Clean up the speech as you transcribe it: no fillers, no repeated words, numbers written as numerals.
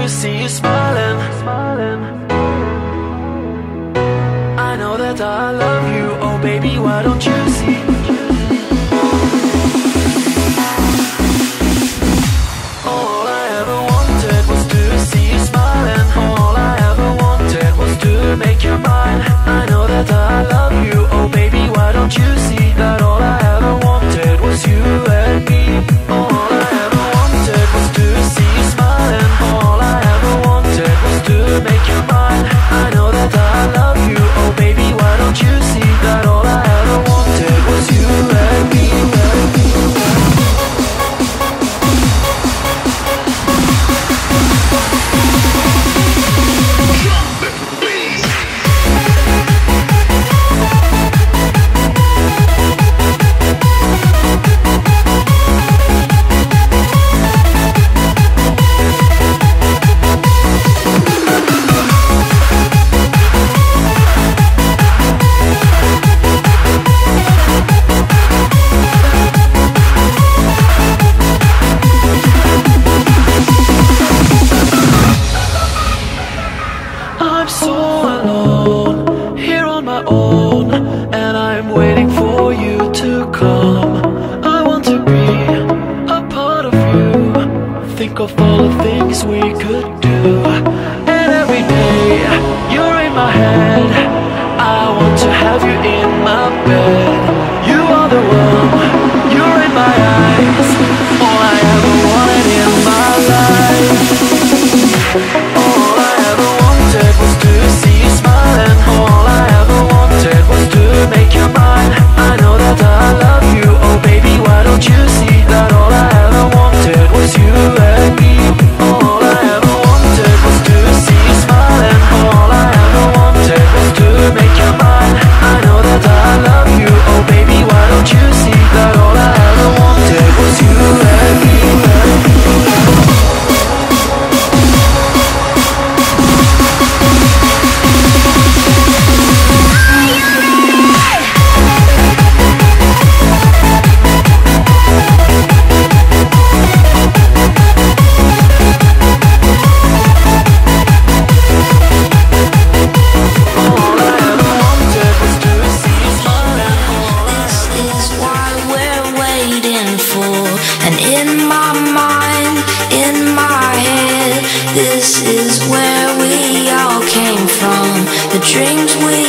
to see you smiling. I know that I love you, oh baby, why don't you see? All I ever wanted was to see you smiling. All I ever wanted was to make you mine. I know that I love you, oh baby, why don't you see that all I ever wanted was you and me. All I ever wanted was to see you smiling. All I ever wanted was to make you mine. I know that I love you, oh baby, why don't you see that all I ever wanted was you and me. I'm so alone, here on my own, and I'm waiting for you to come. I want to be a part of you, think of all the things we could do. And every day, you're in my head, I want to have you in my bed. You are the one, you're in my eyes, all I ever wanted in my life. All I ever wanted was to see you smiling. All I ever wanted was to make you mine. I know that I love you, oh baby, why don't you see that all I ever wanted was you and me. All I ever wanted was to see you smiling. All I ever wanted was to make you mine. I know that I love you, oh baby, why don't you see that all I ever wanted was you and me. This is where we all came from. The dreams we